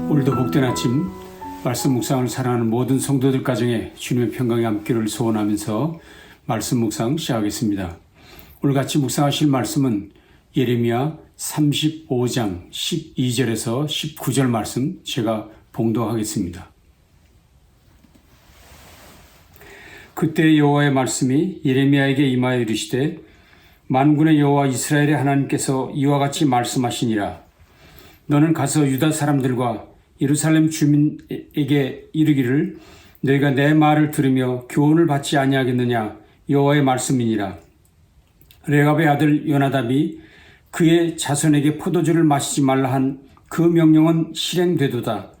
오늘도 복된 아침 말씀 묵상을 사랑하는 모든 성도들 가정에 주님의 평강이 함께를 소원하면서 말씀 묵상 시작하겠습니다. 오늘 같이 묵상하실 말씀은 예레미야 35장 12절에서 19절 말씀 제가 봉독하겠습니다. 그때 여호와의 말씀이 예레미야에게 임하여 이르시되 만군의 여호와 이스라엘의 하나님께서 이와 같이 말씀하시니라. 너는 가서 유다 사람들과 예루살렘 주민에게 이르기를 너희가 내 말을 들으며 교훈을 받지 아니하겠느냐 여호와의 말씀이니라. 레갑의 아들 요나답이 그의 자손에게 포도주를 마시지 말라 한 그 명령은 실행되도다.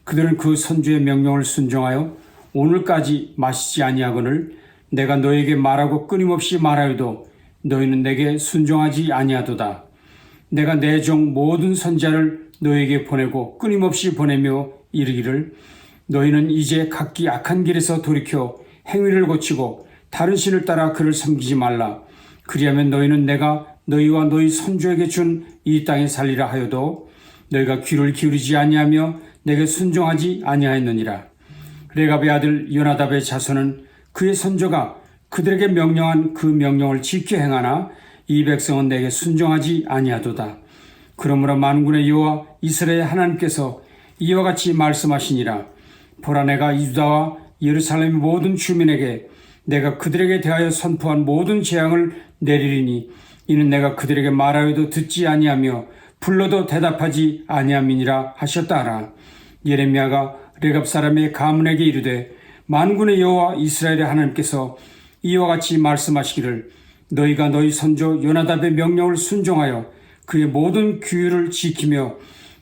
그들은 그 선주의 명령을 순종하여 오늘까지 마시지 아니하거늘 내가 너에게 말하고 끊임없이 말하여도 너희는 내게 순종하지 아니하도다. 내가 내 종 모든 선지자를 너에게 보내고 끊임없이 보내며 이르기를 너희는 이제 각기 악한 길에서 돌이켜 행위를 고치고 다른 신을 따라 그를 섬기지 말라. 그리하면 너희는 내가 너희와 너희 선조에게 준 이 땅에 살리라 하여도 너희가 귀를 기울이지 아니하며 내게 순종하지 아니하였느니라. 레갑의 아들 요나답의 자손은 그의 선조가 그들에게 명령한 그 명령을 지켜 행하나 이 백성은 내게 순종하지 아니하도다. 그러므로 만군의 여호와 이스라엘 하나님께서 이와 같이 말씀하시니라. 보라, 내가 유다와 예루살렘 모든 주민에게 내가 그들에게 대하여 선포한 모든 재앙을 내리리니 이는 내가 그들에게 말하여도 듣지 아니하며 불러도 대답하지 아니함이니라 하셨다 하라. 예레미야가 레갑 사람의 가문에게 이르되 만군의 여호와 이스라엘의 하나님께서 이와 같이 말씀하시기를 너희가 너희 선조 요나답의 명령을 순종하여 그의 모든 규율을 지키며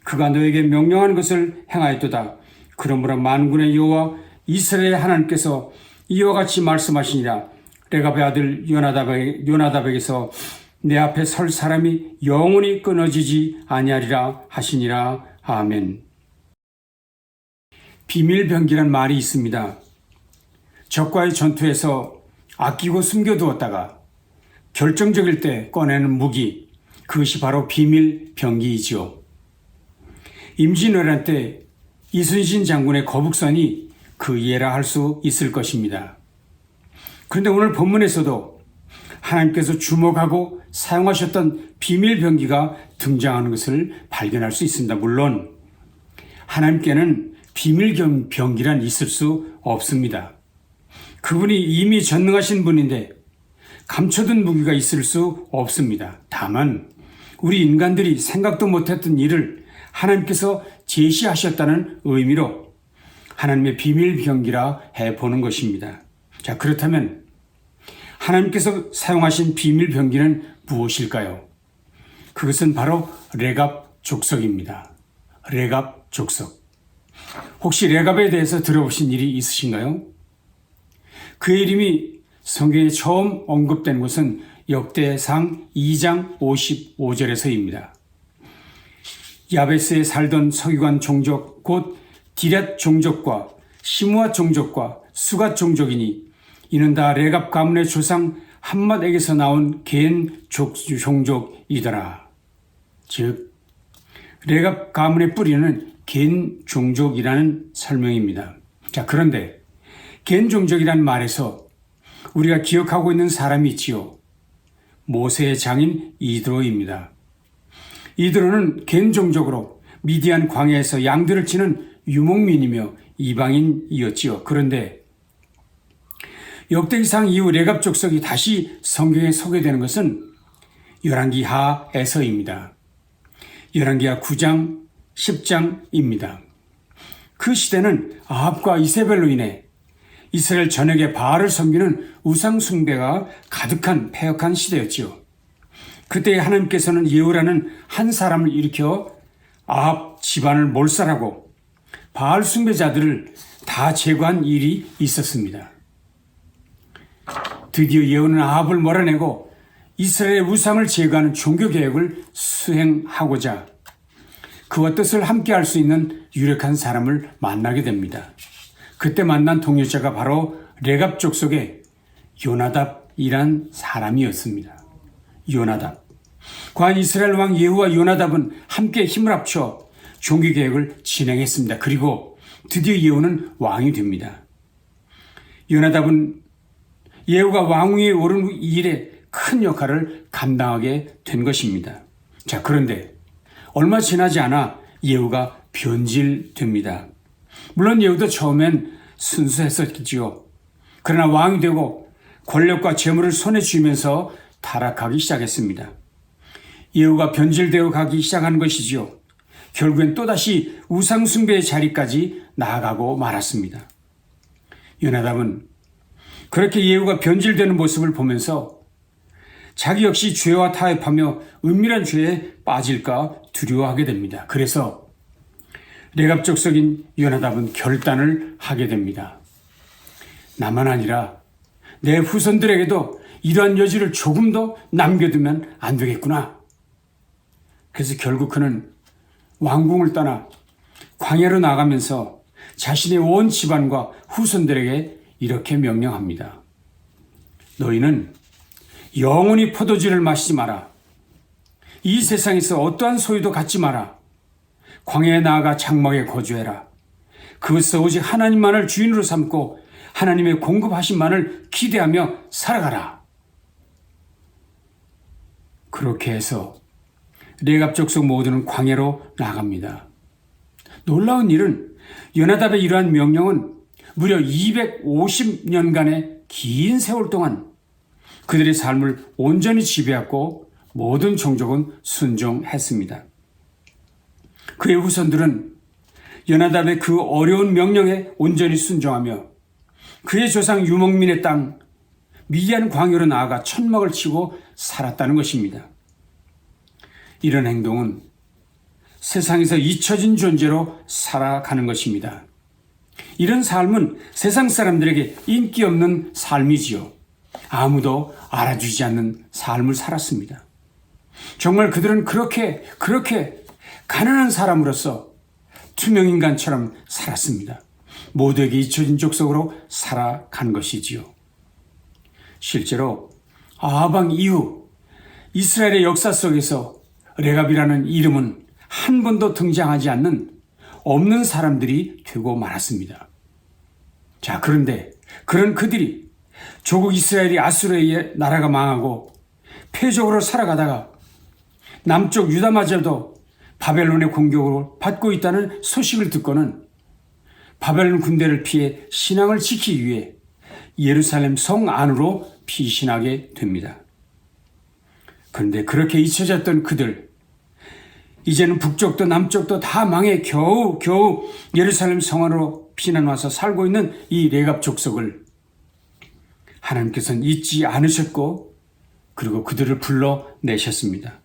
그가 너에게 명령한 것을 행하였도다. 그러므로 만군의 여호와 이스라엘의 하나님께서 이와 같이 말씀하시니라. 레갑의 아들 요나답에게서 내 앞에 설 사람이 영원히 끊어지지 아니하리라 하시니라. 아멘. 비밀병기란 말이 있습니다. 적과의 전투에서 아끼고 숨겨두었다가 결정적일 때 꺼내는 무기, 그것이 바로 비밀병기이지요. 임진왜란 때 이순신 장군의 거북선이 그 예라 할 수 있을 것입니다. 그런데 오늘 본문에서도 하나님께서 주목하고 사용하셨던 비밀병기가 등장하는 것을 발견할 수 있습니다. 물론 하나님께는 비밀병기란 있을 수 없습니다. 그분이 이미 전능하신 분인데 감춰둔 무기가 있을 수 없습니다. 다만 우리 인간들이 생각도 못했던 일을 하나님께서 제시하셨다는 의미로 하나님의 비밀병기라 해보는 것입니다. 자, 그렇다면 하나님께서 사용하신 비밀병기는 무엇일까요? 그것은 바로 레갑 족속입니다. 레갑 족속. 혹시 레갑에 대해서 들어보신 일이 있으신가요? 그의 이름이 성경에 처음 언급된 것은 역대상 2장 55절에서입니다. 야베스에 살던 서기관 종족 곧 디렛 종족과 시므아 종족과 수갓 종족이니 이는 다 레갑 가문의 조상 함맛에게서 나온 겐 종족이더라. 즉 레갑 가문의 뿌리는 겐 종족이라는 설명입니다. 자, 그런데 겐 종족이란 말에서 우리가 기억하고 있는 사람이 있지요. 모세의 장인 이드로입니다. 이드로는 겐 종족으로 미디안 광야에서 양들을 치는 유목민이며 이방인이었지요. 그런데 역대기상 이후 레갑 족속이 다시 성경에 소개되는 것은 열왕기하에서입니다. 열왕기하 9장, 10장입니다. 그 시대는 아합과 이세벨로 인해 이스라엘 전역에 바알을 섬기는 우상 숭배가 가득한 패역한 시대였지요. 그때 하나님께서는 예후라는 한 사람을 일으켜 아합 집안을 몰살하고 바알 숭배자들을 다 제거한 일이 있었습니다. 드디어 예후는 아합을 몰아내고 이스라엘의 우상을 제거하는 종교개혁을 수행하고자 그와 뜻을 함께할 수 있는 유력한 사람을 만나게 됩니다. 그때 만난 동료자가 바로 레갑 족속의 요나답이란 사람이었습니다. 요나답. 과연 이스라엘 왕 예후와 요나답은 함께 힘을 합쳐 종기개혁을 진행했습니다. 그리고 드디어 예후는 왕이 됩니다. 요나답은 예후가 왕위에 오른 일에 큰 역할을 감당하게 된 것입니다. 자, 그런데 얼마 지나지 않아 예후가 변질됩니다. 물론 예후도 처음엔 순수했었겠지요. 그러나 왕이 되고 권력과 재물을 손에 쥐면서 타락하기 시작했습니다. 예후가 변질되어 가기 시작한 것이지요. 결국엔 또다시 우상숭배의 자리까지 나아가고 말았습니다. 요나답은 그렇게 예후가 변질되는 모습을 보면서 자기 역시 죄와 타협하며 은밀한 죄에 빠질까 두려워하게 됩니다. 그래서 레갑 족속인 요나답은 결단을 하게 됩니다. 나만 아니라 내 후손들에게도 이러한 여지를 조금 더 남겨두면 안 되겠구나. 그래서 결국 그는 왕궁을 떠나 광야로 나가면서 자신의 온 집안과 후손들에게 이렇게 명령합니다. 너희는 영원히 포도주를 마시지 마라. 이 세상에서 어떠한 소유도 갖지 마라. 광야에 나아가 장막에 거주해라. 그것서 오직 하나님만을 주인으로 삼고 하나님의 공급하신만을 기대하며 살아가라. 그렇게 해서 레갑 족속 모두는 광야로 나갑니다. 놀라운 일은 요나답의 이러한 명령은 무려 250년간의 긴 세월 동안 그들의 삶을 온전히 지배했고 모든 종족은 순종했습니다. 그의 후손들은 요나답의 그 어려운 명령에 온전히 순종하며 그의 조상 유목민의 땅 미디안 광야로 나아가 천막을 치고 살았다는 것입니다. 이런 행동은 세상에서 잊혀진 존재로 살아가는 것입니다. 이런 삶은 세상 사람들에게 인기 없는 삶이지요. 아무도 알아주지 않는 삶을 살았습니다. 정말 그들은 그렇게 가난한 사람으로서 투명인간처럼 살았습니다. 모두에게 잊혀진 족속으로 살아간 것이지요. 실제로 아합 이후 이스라엘의 역사 속에서 레갑이라는 이름은 한 번도 등장하지 않는 없는 사람들이 되고 말았습니다. 자, 그런데 그런 그들이 조국 이스라엘이 아수르의 나라가 망하고 패족으로 살아가다가 남쪽 유다마저도 바벨론의 공격을 받고 있다는 소식을 듣고는 바벨론 군대를 피해 신앙을 지키기 위해 예루살렘 성 안으로 피신하게 됩니다. 그런데 그렇게 잊혀졌던 그들, 이제는 북쪽도 남쪽도 다 망해 겨우 예루살렘 성 안으로 피난 와서 살고 있는 이 레갑 족속을 하나님께서는 잊지 않으셨고 그리고 그들을 불러내셨습니다.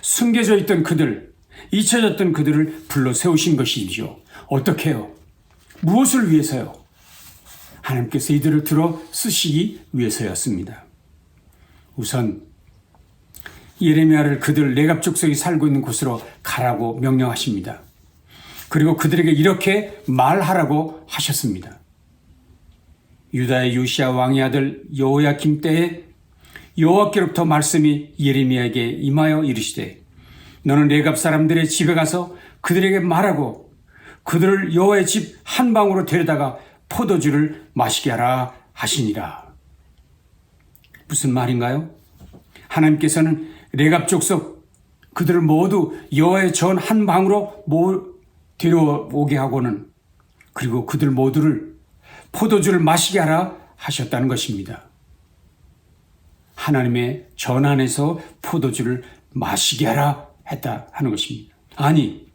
숨겨져 있던 그들, 잊혀졌던 그들을 불러 세우신 것이죠. 어떻게 해요? 무엇을 위해서요? 하나님께서 이들을 들어 쓰시기 위해서였습니다. 우선 예레미야를 그들 레갑 족속이 살고 있는 곳으로 가라고 명령하십니다. 그리고 그들에게 이렇게 말하라고 하셨습니다. 유다의 요시야 왕의 아들 여호야김 때에 여호와께로부터 말씀이 예레미야에게 임하여 이르시되 너는 레갑 사람들의 집에 가서 그들에게 말하고 그들을 여호와의 집 한 방으로 데려다가 포도주를 마시게 하라 하시니라. 무슨 말인가요? 하나님께서는 레갑 족속 그들을 모두 여호와의 전 한 방으로 데려오게 하고는 그리고 그들 모두를 포도주를 마시게 하라 하셨다는 것입니다. 하나님의 전 안에서 포도주를 마시게 하라 했다 하는 것입니다. 아니,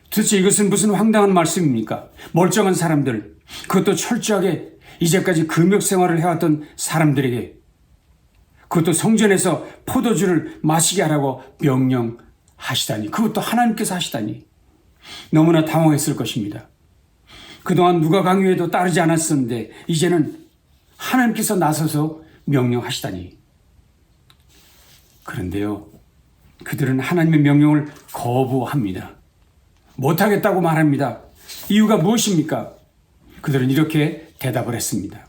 도대체 이것은 무슨 황당한 말씀입니까? 멀쩡한 사람들, 그것도 철저하게 이제까지 금욕 생활을 해왔던 사람들에게 그것도 성전에서 포도주를 마시게 하라고 명령하시다니, 그것도 하나님께서 하시다니 너무나 당황했을 것입니다. 그동안 누가 강요해도 따르지 않았었는데 이제는 하나님께서 나서서 명령하시다니. 그런데요, 그들은 하나님의 명령을 거부합니다. 못하겠다고 말합니다. 이유가 무엇입니까? 그들은 이렇게 대답을 했습니다.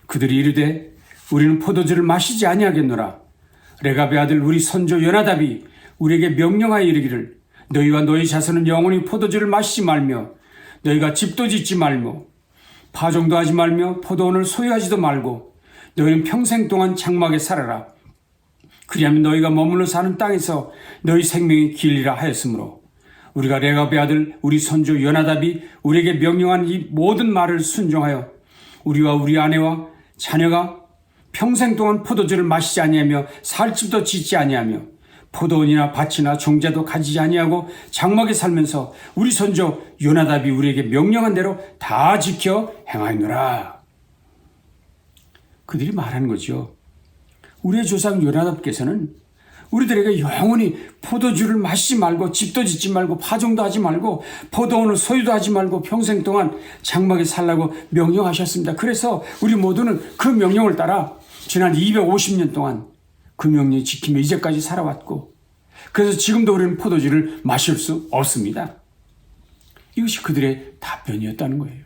그들이 이르되 우리는 포도주를 마시지 아니하겠노라. 레갑의 아들 우리 선조 요나답이 우리에게 명령하여 이르기를 너희와 너희 자손은 영원히 포도주를 마시지 말며 너희가 집도 짓지 말며 파종도 하지 말며 포도원을 소유하지도 말고 너희는 평생 동안 장막에 살아라. 그리하면 너희가 머물러 사는 땅에서 너희 생명이 길리라 하였으므로 우리가 레갑의 아들 우리 손주 요나답이 우리에게 명령한 이 모든 말을 순종하여 우리와 우리 아내와 자녀가 평생 동안 포도주를 마시지 아니하며 살 집도 짓지 아니하며 포도원이나 밭이나 종자도 가지지 아니하고 장막에 살면서 우리 손주 요나답이 우리에게 명령한 대로 다 지켜 행하였노라. 그들이 말하는 거죠. 우리의 조상 요나답께서는 우리들에게 영원히 포도주를 마시지 말고 집도 짓지 말고 파종도 하지 말고 포도원을 소유도 하지 말고 평생 동안 장막에 살라고 명령하셨습니다. 그래서 우리 모두는 그 명령을 따라 지난 250년 동안 그 명령 지키며 이제까지 살아왔고 그래서 지금도 우리는 포도주를 마실 수 없습니다. 이것이 그들의 답변이었다는 거예요.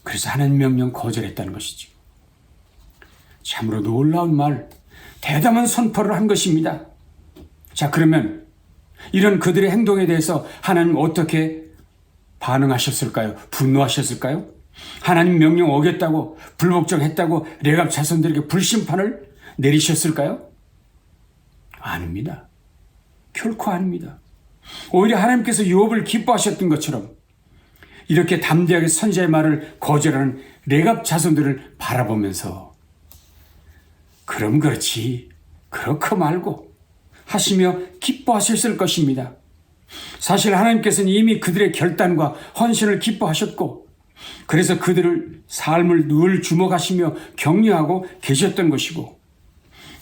그래서 하나님 명령 거절했다는 것이죠. 참으로 놀라운 말, 대담한 선포를 한 것입니다. 자, 그러면 이런 그들의 행동에 대해서 하나님 어떻게 반응하셨을까요? 분노하셨을까요? 하나님 명령 어겼다고 불복종했다고 레갑 자손들에게 불심판을 내리셨을까요? 아닙니다. 결코 아닙니다. 오히려 하나님께서 유업을 기뻐하셨던 것처럼 이렇게 담대하게 선지자의 말을 거절하는 레갑 자손들을 바라보면서 그럼 그렇지, 그렇고 말고 하시며 기뻐하셨을 것입니다. 사실 하나님께서는 이미 그들의 결단과 헌신을 기뻐하셨고 그래서 그들을 삶을 늘 주목하시며 격려하고 계셨던 것이고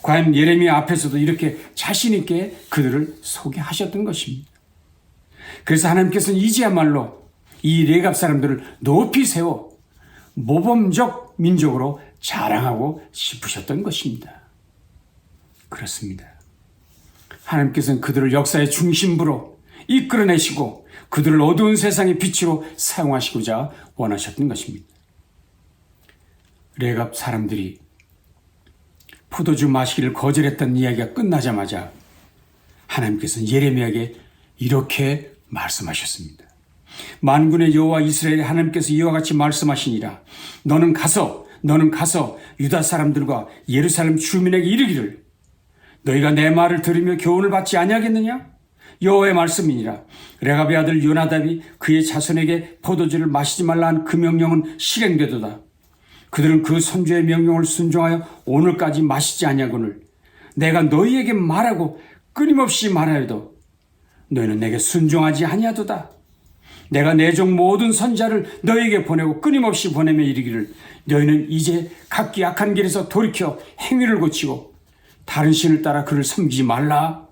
과연 예레미야 앞에서도 이렇게 자신 있게 그들을 소개하셨던 것입니다. 그래서 하나님께서는 이제야말로 이 레갑 사람들을 높이 세워 모범적 민족으로 자랑하고 싶으셨던 것입니다. 그렇습니다. 하나님께서는 그들을 역사의 중심부로 이끌어내시고 그들을 어두운 세상의 빛으로 사용하시고자 원하셨던 것입니다. 레갑 사람들이 포도주 마시기를 거절했던 이야기가 끝나자마자 하나님께서는 예레미야에게 이렇게 말씀하셨습니다. 만군의 여호와 이스라엘의 하나님께서 이와 같이 말씀하시니라. 너는 가서 유다 사람들과 예루살렘 주민에게 이르기를 너희가 내 말을 들으며 교훈을 받지 아니하겠느냐? 여호와의 말씀이니라. 레갑의 아들 요나답이 그의 자손에게 포도주를 마시지 말라 한 그 명령은 실행되도다. 그들은 그 선주의 명령을 순종하여 오늘까지 마시지 아니하거늘 내가 너희에게 말하고 끊임없이 말하여도 너희는 내게 순종하지 아니하도다. 내가 내 종 모든 선자를 너희에게 보내고 끊임없이 보내며 이르기를 너희는 이제 각기 악한 길에서 돌이켜 행위를 고치고 다른 신을 따라 그를 섬기지 말라.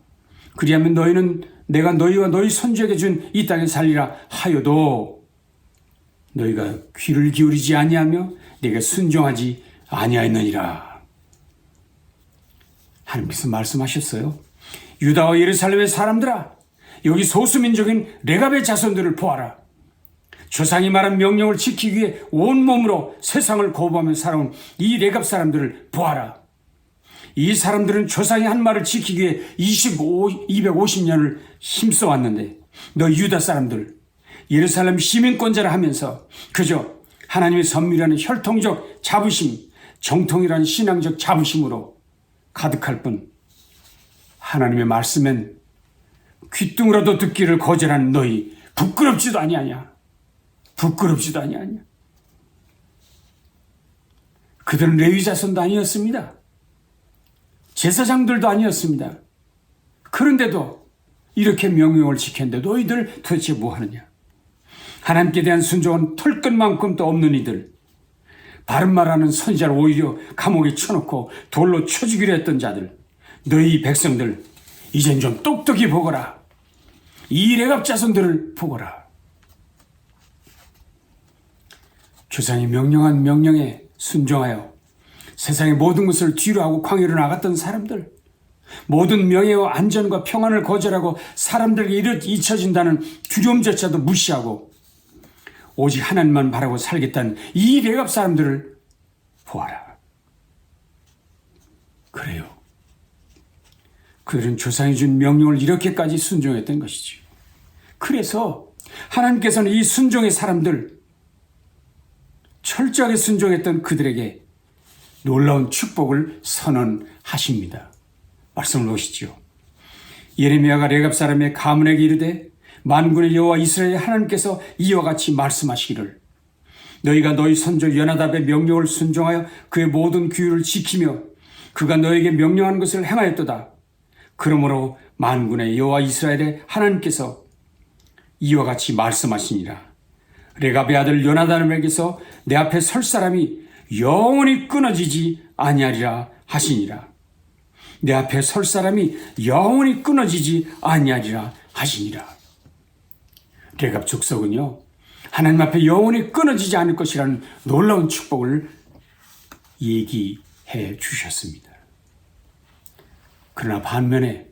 그리하면 너희는 내가 너희와 너희 손주에게 준 이 땅에 살리라 하여도 너희가 귀를 기울이지 아니하며 내게 순종하지 아니하였느니라. 하나님께서 말씀하셨어요. 유다와 예루살렘의 사람들아, 여기 소수민족인 레갑의 자손들을 보아라. 조상이 말한 명령을 지키기 위해 온몸으로 세상을 거부하며 살아온 이 레갑 사람들을 보아라. 이 사람들은 조상이 한 말을 지키기 위해 250년을 힘써왔는데 너 유다 사람들, 예루살렘 시민권자라 하면서 그저 하나님의 선물이라는 혈통적 자부심, 정통이라는 신앙적 자부심으로 가득할 뿐 하나님의 말씀엔 귀뚱으로도 듣기를 거절하는 너희 부끄럽지도 아니하냐. 부끄럽지도 아니하냐. 그들은 레위 자손도 아니었습니다. 제사장들도 아니었습니다. 그런데도 이렇게 명령을 지켰는데 너희들 도대체 뭐 하느냐. 하나님께 대한 순종은 털끝만큼도 없는 이들, 바른 말하는 선지자를 오히려 감옥에 쳐놓고 돌로 쳐 죽이려 했던 자들, 너희 백성들 이젠 좀 똑똑히 보거라. 이 레갑 자손들을 보거라. 조상이 명령한 명령에 순종하여 세상의 모든 것을 뒤로하고 광야로 나갔던 사람들, 모든 명예와 안전과 평안을 거절하고 사람들에게 잊혀진다는 두려움조차도 무시하고 오직 하나님만 바라고 살겠다는 이 레갑 사람들을 보아라. 그래요. 그들은 조상이 준 명령을 이렇게까지 순종했던 것이죠. 그래서 하나님께서는 이 순종의 사람들, 철저하게 순종했던 그들에게 놀라운 축복을 선언하십니다. 말씀을 보시죠. 예레미야가 레갑 사람의 가문에게 이르되 만군의 여호와 이스라엘 하나님께서 이와 같이 말씀하시기를 너희가 너희 선조 요나답의 명령을 순종하여 그의 모든 규율을 지키며 그가 너에게 명령한 것을 행하였도다. 그러므로 만군의 여호와 이스라엘의 하나님께서 이와 같이 말씀하시니라. 레갑의 아들 요나단에게서 내 앞에 설 사람이 영원히 끊어지지 아니하리라 하시니라. 내 앞에 설 사람이 영원히 끊어지지 아니하리라 하시니라. 레갑 족속은요, 하나님 앞에 영원히 끊어지지 않을 것이라는 놀라운 축복을 얘기해 주셨습니다. 그러나 반면에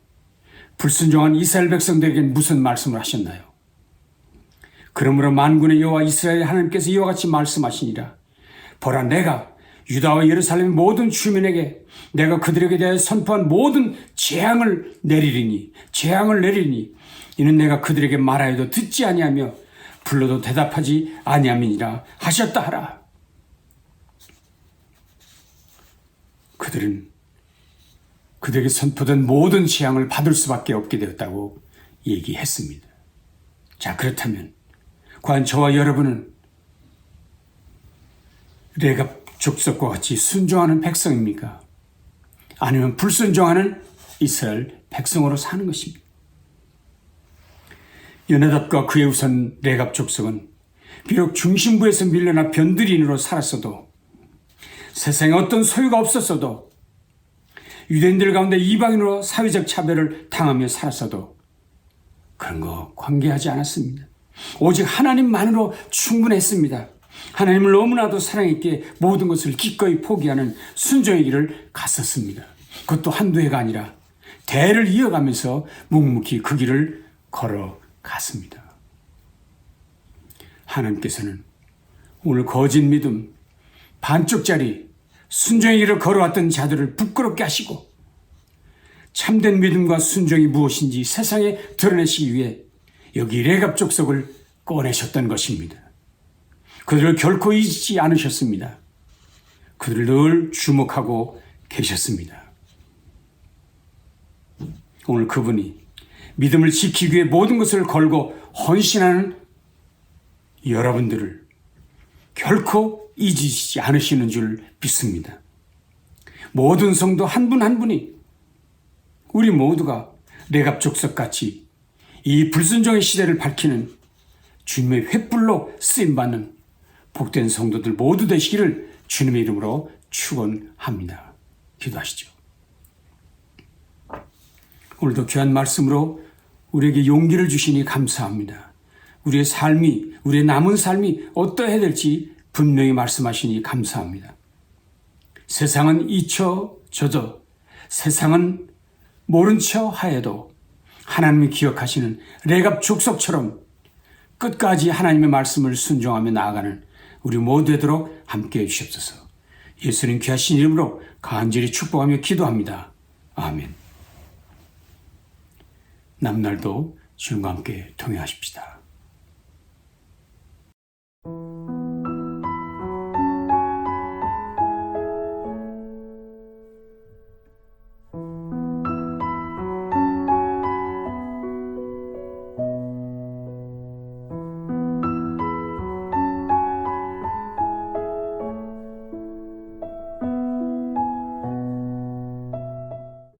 불순종한 이스라엘 백성들에게는 무슨 말씀을 하셨나요? 그러므로 만군의 여호와 이스라엘 하나님께서 이와 같이 말씀하시니라. 보라, 내가 유다와 예루살렘의 모든 주민에게 내가 그들에게 대하여 선포한 모든 재앙을 내리리니 이는 내가 그들에게 말하여도 듣지 아니하며 불러도 대답하지 아니함이니라 하셨다 하라. 그들은 그들에게 선포된 모든 재앙을 받을 수밖에 없게 되었다고 얘기했습니다. 자, 그렇다면 과연 저와 여러분은 레갑 족속과 같이 순종하는 백성입니까? 아니면 불순종하는 이스라엘 백성으로 사는 것입니다. 요나답과 그의 우선 레갑 족속은 비록 중심부에서 밀려나 변두리인으로 살았어도, 세상에 어떤 소유가 없었어도, 유대인들 가운데 이방인으로 사회적 차별을 당하며 살았어도 그런 거 관계하지 않았습니다. 오직 하나님만으로 충분했습니다. 하나님을 너무나도 사랑했기에 모든 것을 기꺼이 포기하는 순종의 길을 갔었습니다. 그것도 한두 해가 아니라 대를 이어가면서 묵묵히 그 길을 걸어갔습니다. 하나님께서는 오늘 거짓 믿음, 반쪽짜리 순종의 길을 걸어왔던 자들을 부끄럽게 하시고 참된 믿음과 순종이 무엇인지 세상에 드러내시기 위해 여기 레갑 족속을 꺼내셨던 것입니다. 그들을 결코 잊지 않으셨습니다. 그들을 늘 주목하고 계셨습니다. 오늘 그분이 믿음을 지키기 위해 모든 것을 걸고 헌신하는 여러분들을 결코 잊으시지 않으시는 줄 믿습니다. 모든 성도 한 분 한 분이 우리 모두가 레갑 족속같이 이 불순종의 시대를 밝히는 주님의 횃불로 쓰임받는 복된 성도들 모두 되시기를 주님의 이름으로 축원합니다. 기도하시죠. 오늘도 귀한 말씀으로 우리에게 용기를 주시니 감사합니다. 우리의 삶이, 우리의 남은 삶이 어떠해야 될지 분명히 말씀하시니 감사합니다. 세상은 잊혀져도, 세상은 모른 척 하여도 하나님이 기억하시는 레갑 족속처럼 끝까지 하나님의 말씀을 순종하며 나아가는 우리 모두 되도록 함께해 주시옵소서. 예수님 귀하신 이름으로 간절히 축복하며 기도합니다. 아멘. 남날도 주님과 함께 통행하십시다.